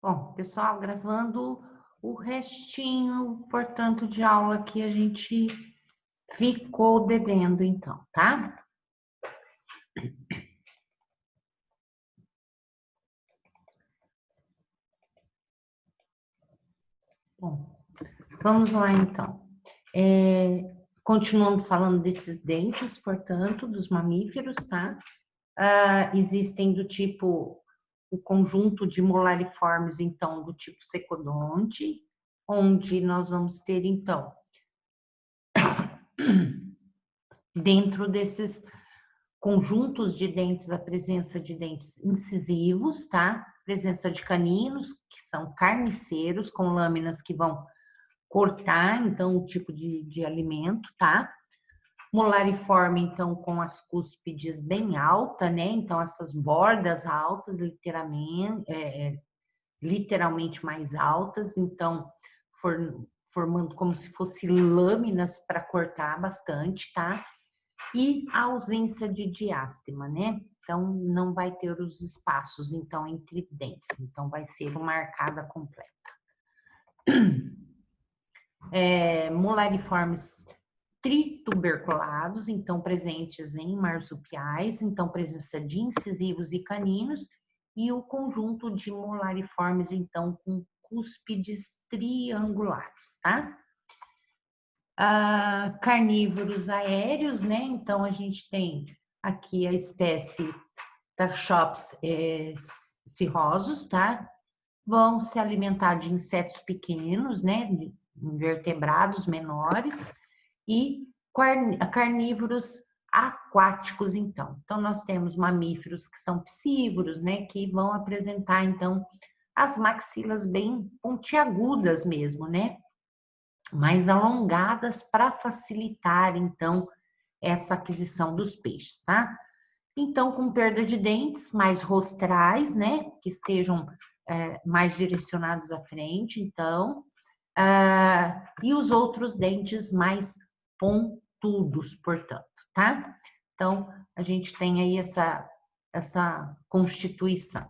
Bom, pessoal, gravando o restinho, portanto, de aula que a gente ficou devendo, então, tá? Bom, vamos lá, então. Continuando falando desses dentes, portanto, dos mamíferos, tá? Existem do tipo, o conjunto de molariformes, então, do tipo secodonte, onde nós vamos ter, então, dentro desses conjuntos de dentes, a presença de dentes incisivos, tá? Presença de caninos, que são carniceiros, com lâminas que vão cortar, então, o tipo de alimento, tá? Molariforme, então, com as cúspides bem altas, né? Então, essas bordas altas, literalmente mais altas, então, formando como se fossem lâminas para cortar bastante, tá? E a ausência de diástema, né? Então, não vai ter os espaços, então, entre dentes. Então, vai ser uma arcada completa. Molariformes trituberculados, então, presentes em marsupiais, então, presença de incisivos e caninos, e o conjunto de molariformes, então, com cúspides triangulares, tá? Carnívoros aéreos, né? Então, a gente tem aqui a espécie Tarchops cirrosos, tá? Vão se alimentar de insetos pequenos, né? De invertebrados menores e carnívoros aquáticos, então. Então, nós temos mamíferos que são piscívoros, né? Que vão apresentar, então, as maxilas bem pontiagudas mesmo, né? Mais alongadas para facilitar, então, essa aquisição dos peixes, tá? Então, com perda de dentes mais rostrais, né, que estejam mais direcionados à frente, então, e os outros dentes mais pontudos, portanto, tá? Então, a gente tem aí essa constituição.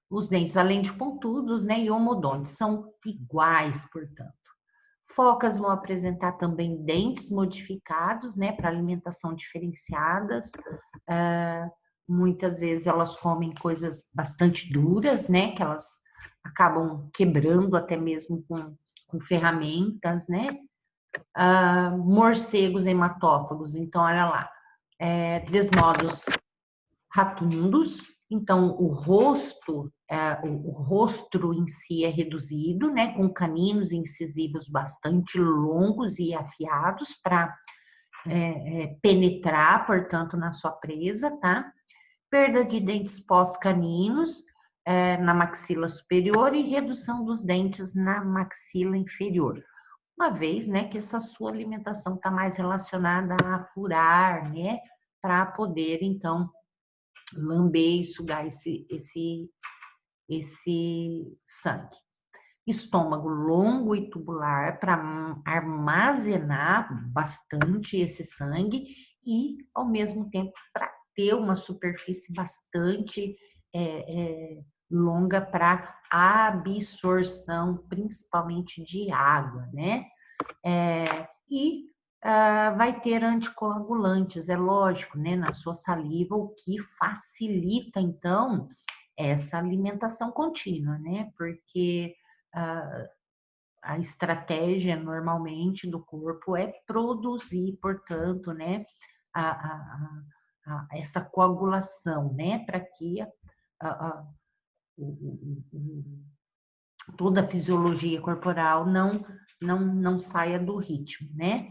Os dentes, além de pontudos, né, e homodontes, são iguais, portanto. Focas vão apresentar também dentes modificados, né, para alimentação diferenciadas. Muitas vezes elas comem coisas bastante duras, né, que elas acabam quebrando até mesmo com ferramentas, né. Morcegos hematófagos, então, olha lá, desmodos ratundos, então o rosto, o rostro em si é reduzido, né, com caninos incisivos bastante longos e afiados para penetrar, portanto, na sua presa, tá? Perda de dentes pós-caninos na maxila superior e redução dos dentes na maxila inferior. Uma vez, né, que essa sua alimentação está mais relacionada a furar, né, para poder, então, lamber e sugar esse sangue. Estômago longo e tubular para armazenar bastante esse sangue e, ao mesmo tempo, para ter uma superfície bastante longa para absorção, principalmente de água, né? Vai ter anticoagulantes, é lógico, né, na sua saliva, o que facilita, então, essa alimentação contínua, né, porque a estratégia, normalmente, do corpo é produzir, portanto, né, essa coagulação, né, para que toda a fisiologia corporal não saia do ritmo, né?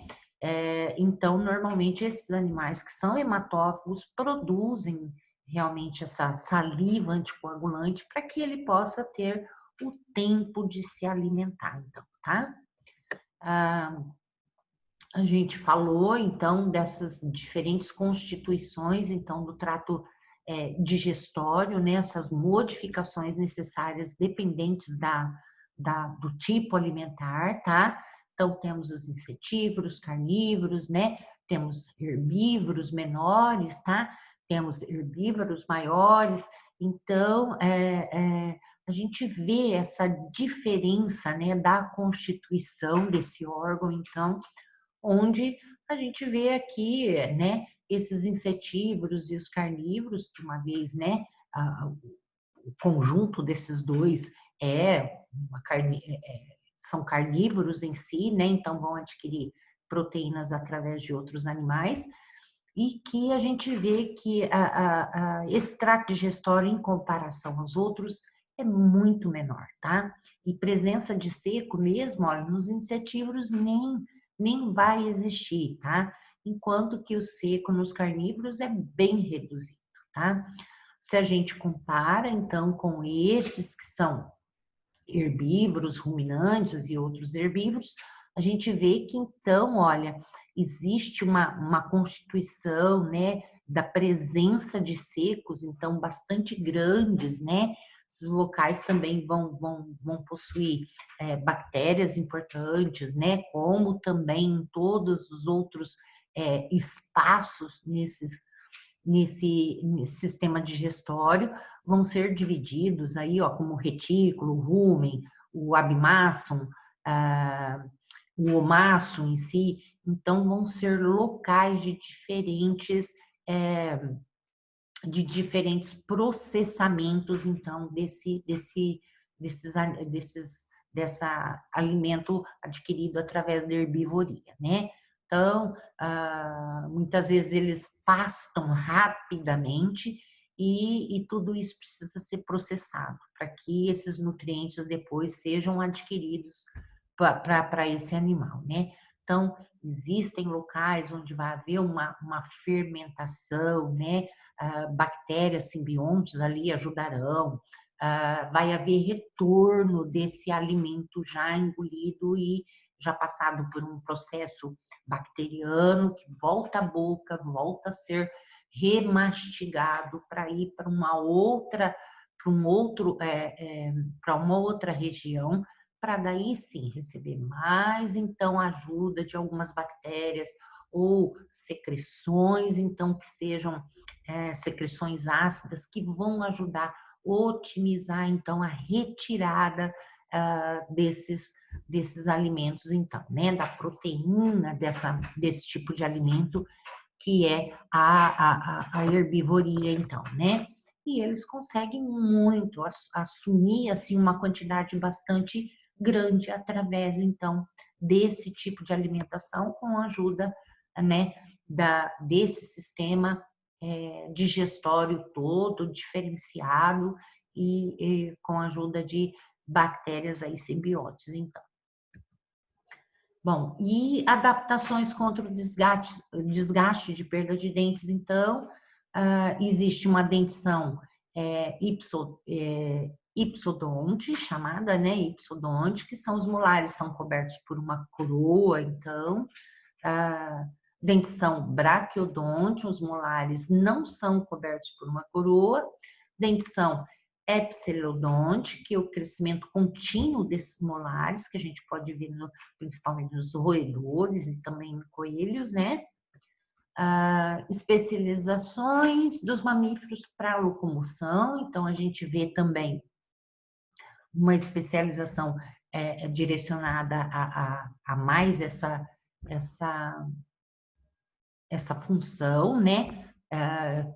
Então, normalmente, esses animais que são hematófagos produzem realmente essa saliva anticoagulante para que ele possa ter o tempo de se alimentar, então, tá? A gente falou, então, dessas diferentes constituições, então, do trato digestório, né? Essas modificações necessárias dependentes do tipo alimentar, tá? Então, temos os insetívoros, carnívoros, né? Temos herbívoros menores, tá? Temos herbívoros maiores. Então, a gente vê essa diferença, né, da constituição desse órgão, então, onde a gente vê aqui, né, esses insetívoros e os carnívoros, que uma vez, né, o conjunto desses dois é uma carne, são carnívoros em si, né, então vão adquirir proteínas através de outros animais, e que a gente vê que esse trato digestório, em comparação aos outros, é muito menor, tá? E presença de seco mesmo, olha, nos insetívoros nem vai existir, tá? Enquanto que o seco nos carnívoros é bem reduzido, tá? Se a gente compara, então, com estes que são herbívoros, ruminantes e outros herbívoros, a gente vê que, então, olha, existe uma constituição, né, da presença de secos, então, bastante grandes, né? Esses locais também vão possuir bactérias importantes, né? Como também em todos os outros espaços nesse sistema digestório, vão ser divididos aí, ó, como o retículo, o rumen, o abimassum, o omassum em si. Então, vão ser locais de diferentes processamentos, então, dessa alimento adquirido através da herbivoria, né? Então, muitas vezes eles pastam rapidamente e tudo isso precisa ser processado para que esses nutrientes depois sejam adquiridos para esse animal, né? Então, existem locais onde vai haver uma fermentação, né? Bactérias simbiontes ali ajudarão, vai haver retorno desse alimento já engolido e já passado por um processo bacteriano que volta à boca, volta a ser remastigado para ir para para uma outra região, para daí sim receber mais então ajuda de algumas bactérias ou secreções, então que sejam secreções ácidas que vão ajudar a otimizar então a retirada desses alimentos, então, né, da proteína desse tipo de alimento que é a herbivoria, então, né? E eles conseguem muito assumir assim uma quantidade bastante grande através então desse tipo de alimentação com a ajuda, né, desse sistema digestório todo diferenciado e com a ajuda de bactérias aí simbiontes, então. Bom, e adaptações contra o desgaste de perda de dentes, então, existe uma dentição ipsodonte, chamada, né, ipsodonte, que são os molares são cobertos por uma coroa, então, dentição braquiodonte, os molares não são cobertos por uma coroa, dentição epsilodonte, que é o crescimento contínuo desses molares, que a gente pode ver principalmente nos roedores e também em coelhos, né? Especializações dos mamíferos para locomoção, então a gente vê também uma especialização direcionada a mais essa função, né?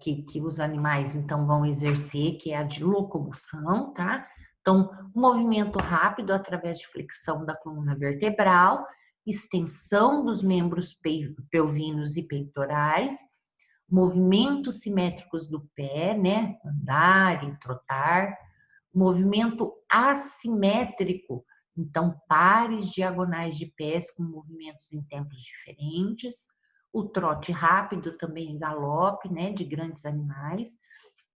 Que os animais então vão exercer, que é a de locomoção, tá? Então, movimento rápido através de flexão da coluna vertebral, extensão dos membros pelvinos e peitorais, movimentos simétricos do pé, né? Andar e trotar, movimento assimétrico, então pares diagonais de pés com movimentos em tempos diferentes, o trote rápido também galope, né, de grandes animais.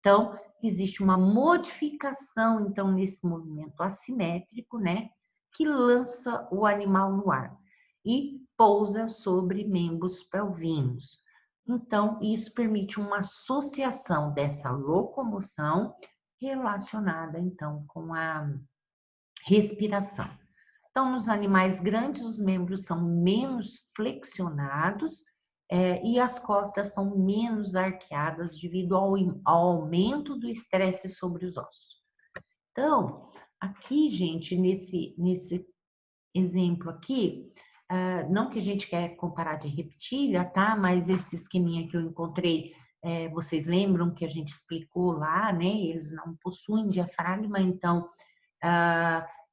Então, existe uma modificação, então, nesse movimento assimétrico, né, que lança o animal no ar e pousa sobre membros pelvinos. Então, isso permite uma associação dessa locomoção relacionada, então, com a respiração. Então, nos animais grandes, os membros são menos flexionados e as costas são menos arqueadas devido ao aumento do estresse sobre os ossos. Então, aqui, gente, nesse exemplo aqui, não que a gente quer comparar de reptília, tá? Mas esse esqueminha que eu encontrei, vocês lembram que a gente explicou lá, né? Eles não possuem diafragma, então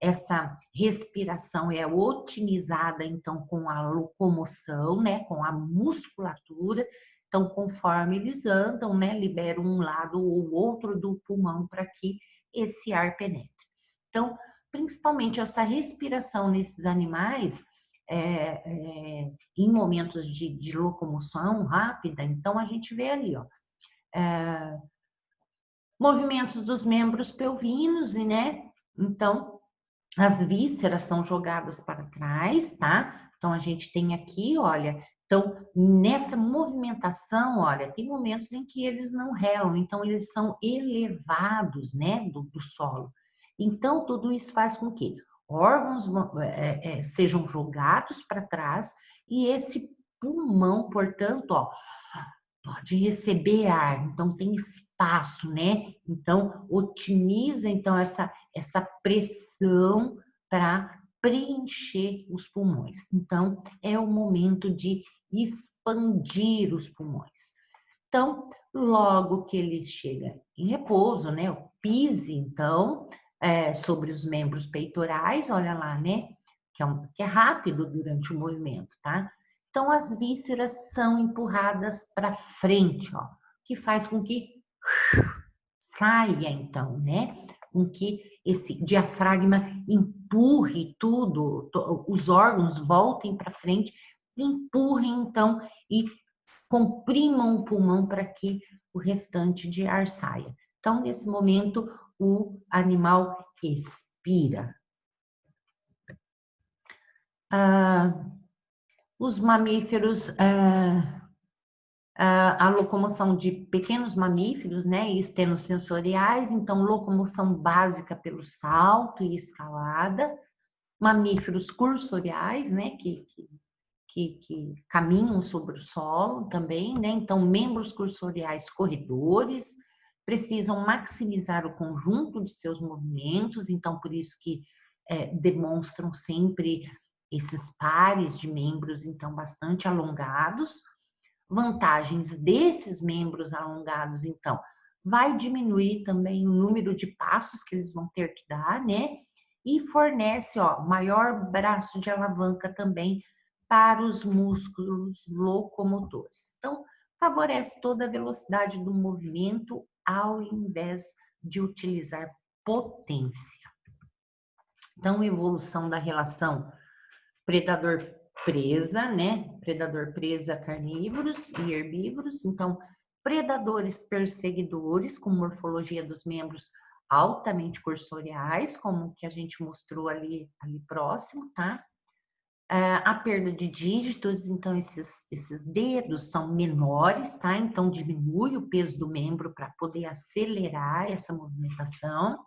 essa respiração é otimizada, então, com a locomoção, né? Com a musculatura. Então, conforme eles andam, né? Liberam um lado ou outro do pulmão para que esse ar penetre. Então, principalmente essa respiração nesses animais, em momentos de locomoção rápida, então a gente vê ali, ó, movimentos dos membros pelvinos, né? Então, as vísceras são jogadas para trás, tá? Então, a gente tem aqui, olha, então, nessa movimentação, olha, tem momentos em que eles não relam, então, eles são elevados, né, do solo. Então, tudo isso faz com que órgãos sejam jogados para trás e esse pulmão, portanto, ó, pode receber ar, então tem espaço, né? Então, otimiza então essa pressão para preencher os pulmões. Então, é o momento de expandir os pulmões. Então, logo que ele chega em repouso, né? O pise, então, sobre os membros peitorais, olha lá, né? Que é rápido durante o movimento, tá? Então, as vísceras são empurradas para frente, ó, que faz com que saia, então, né? Com que esse diafragma empurre tudo, os órgãos voltem para frente, empurrem, então, e comprimam o pulmão para que o restante de ar saia. Então, nesse momento, o animal expira. Os mamíferos, a locomoção de pequenos mamíferos, né, estenocensoriais, então locomoção básica pelo salto e escalada, mamíferos cursoriais, né, que caminham sobre o solo também, né, então membros cursoriais corredores, precisam maximizar o conjunto de seus movimentos, então por isso que demonstram sempre esses pares de membros, então bastante alongados. Vantagens desses membros alongados, então, vai diminuir também o número de passos que eles vão ter que dar, né? E fornece, ó, maior braço de alavanca também para os músculos locomotores. Então, favorece toda a velocidade do movimento ao invés de utilizar potência. Então, evolução da relação predador-presa, né? Predador-presa carnívoros e herbívoros. Então, predadores perseguidores, com morfologia dos membros altamente cursoriais, como que a gente mostrou ali próximo, tá? A perda de dígitos, então esses dedos são menores, tá? Então diminui o peso do membro para poder acelerar essa movimentação.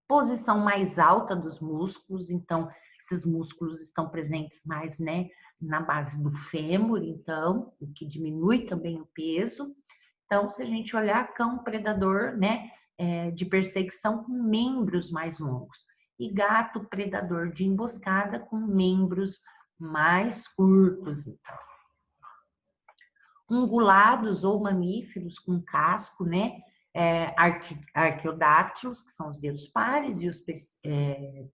Posição mais alta dos músculos, então esses músculos estão presentes mais, né, na base do fêmur, então, o que diminui também o peso. Então, se a gente olhar, cão predador, né, de perseguição com membros mais longos e gato predador de emboscada com membros mais curtos, então. Ungulados ou mamíferos com casco, né, arqueodáctilos, que são os dedos pares, e os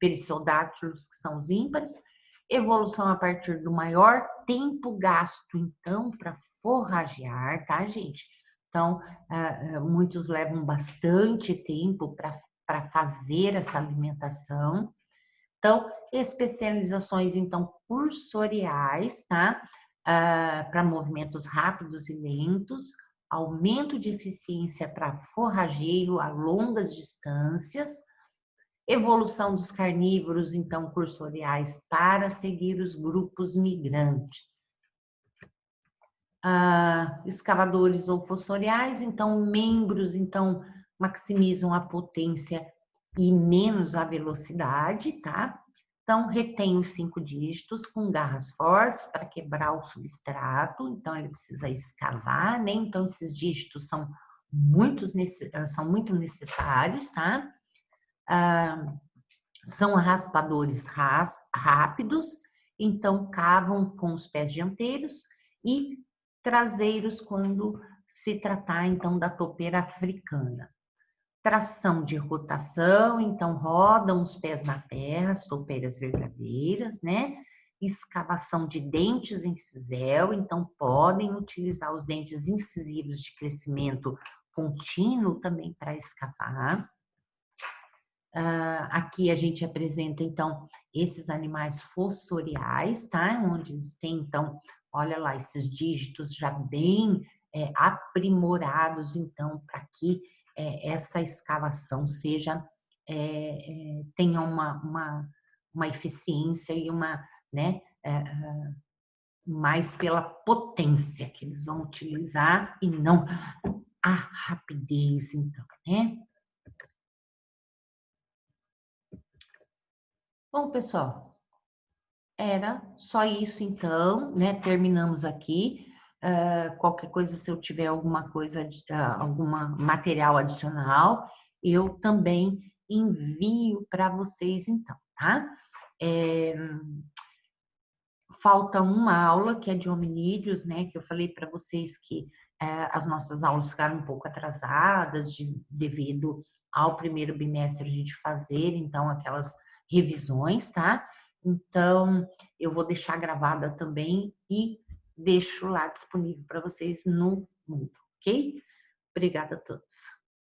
perissodactilos, que são os ímpares. Evolução a partir do maior tempo gasto, então, para forragear, tá, gente? Então, muitos levam bastante tempo para fazer essa alimentação. Então, especializações, então, cursoriais, tá? Para movimentos rápidos e lentos, aumento de eficiência para forrageio a longas distâncias, evolução dos carnívoros, então, cursoriais para seguir os grupos migrantes. Escavadores ou fossoriais, então, membros, então, maximizam a potência e menos a velocidade, tá? Então, retém os 5 dígitos com garras fortes para quebrar o substrato, então ele precisa escavar, né? Então, esses dígitos são muito necessários, tá? São raspadores rápidos, então cavam com os pés dianteiros e traseiros quando se tratar então da topeira africana. Tração de rotação, então rodam os pés na terra, as topeiras verdadeiras, né? Escavação de dentes em cisel, então podem utilizar os dentes incisivos de crescimento contínuo também para escavar. Aqui a gente apresenta, então, esses animais fossoriais, tá? Onde eles têm, então, olha lá, esses dígitos já bem aprimorados, então, para que essa escavação seja, tenha uma eficiência e uma, né, mais pela potência que eles vão utilizar e não a rapidez, então, né? Bom, pessoal, era só isso então, né? Terminamos aqui. Qualquer coisa, se eu tiver alguma coisa, alguma material adicional, eu também envio para vocês então, tá? É, falta uma aula que é de hominídeos, né? Que eu falei para vocês que as nossas aulas ficaram um pouco atrasadas devido ao primeiro bimestre a gente fazer, então, aquelas revisões, tá? Então, eu vou deixar gravada também e deixo lá disponível para vocês no mundo, ok? Obrigada a todos.